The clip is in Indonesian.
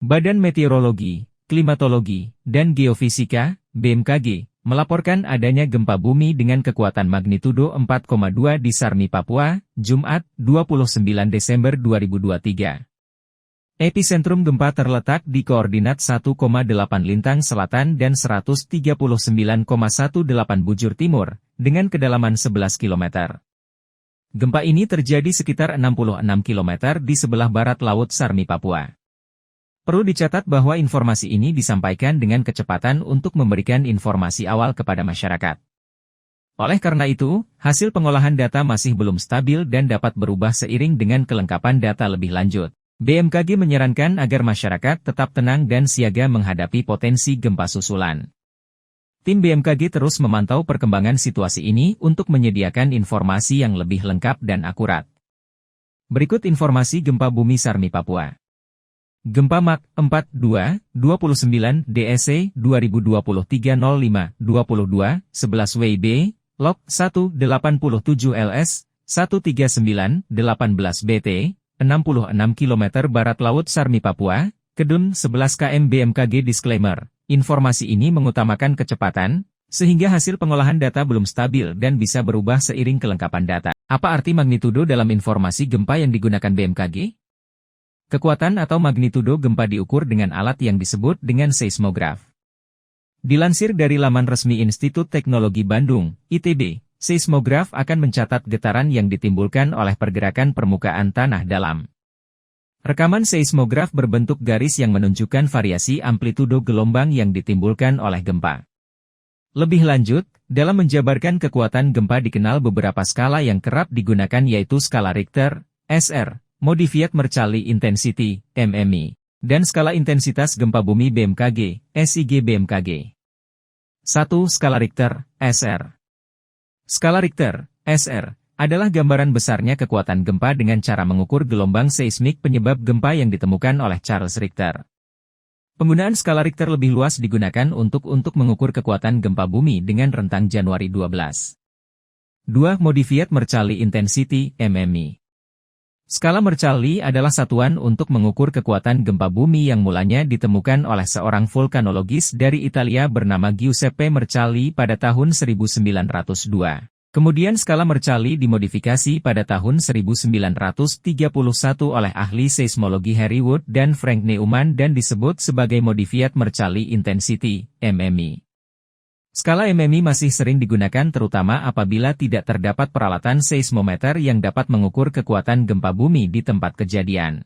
Badan Meteorologi, Klimatologi, dan Geofisika, BMKG, melaporkan adanya gempa bumi dengan kekuatan magnitudo 4,2 di Sarmi, Papua, Jumat, 29 Desember 2023. Epicentrum gempa terletak di koordinat 1,8 lintang selatan dan 139,18 bujur timur, dengan kedalaman 11 km. Gempa ini terjadi sekitar 66 km di sebelah barat Laut Sarmi, Papua. Perlu dicatat bahwa informasi ini disampaikan dengan kecepatan untuk memberikan informasi awal kepada masyarakat. Oleh karena itu, hasil pengolahan data masih belum stabil dan dapat berubah seiring dengan kelengkapan data lebih lanjut. BMKG menyarankan agar masyarakat tetap tenang dan siaga menghadapi potensi gempa susulan. Tim BMKG terus memantau perkembangan situasi ini untuk menyediakan informasi yang lebih lengkap dan akurat. Berikut informasi gempa bumi Sarmi, Papua. Gempa Mak 4,2, 29 DSC 2023-05-22, 11 WIB, Log 187 LS, 139, 18 BT, 66 km barat Laut Sarmi, Papua, Kedun 11 km. BMKG Disclaimer, informasi ini mengutamakan kecepatan, sehingga hasil pengolahan data belum stabil dan bisa berubah seiring kelengkapan data. Apa arti magnitudo dalam informasi gempa yang digunakan BMKG? Kekuatan atau magnitudo gempa diukur dengan alat yang disebut dengan seismograf. Dilansir dari laman resmi Institut Teknologi Bandung, ITB, seismograf akan mencatat getaran yang ditimbulkan oleh pergerakan permukaan tanah dalam. Rekaman seismograf berbentuk garis yang menunjukkan variasi amplitudo gelombang yang ditimbulkan oleh gempa. Lebih lanjut, dalam menjabarkan kekuatan gempa dikenal beberapa skala yang kerap digunakan yaitu skala Richter, SR, Modified Mercalli Intensity, MMI, dan skala intensitas gempa bumi BMKG, SIG BMKG. 1. Skala Richter, SR. Skala Richter, SR, adalah gambaran besarnya kekuatan gempa dengan cara mengukur gelombang seismik penyebab gempa yang ditemukan oleh Charles Richter. Penggunaan skala Richter lebih luas digunakan untuk mengukur kekuatan gempa bumi dengan rentang Januari 12. 2. Modified Mercalli Intensity, MMI. Skala Mercalli adalah satuan untuk mengukur kekuatan gempa bumi yang mulanya ditemukan oleh seorang vulkanologis dari Italia bernama Giuseppe Mercalli pada tahun 1902. Kemudian skala Mercalli dimodifikasi pada tahun 1931 oleh ahli seismologi Harry Wood dan Frank Neumann dan disebut sebagai Modified Mercalli Intensity, MMI. Skala MMI masih sering digunakan terutama apabila tidak terdapat peralatan seismometer yang dapat mengukur kekuatan gempa bumi di tempat kejadian.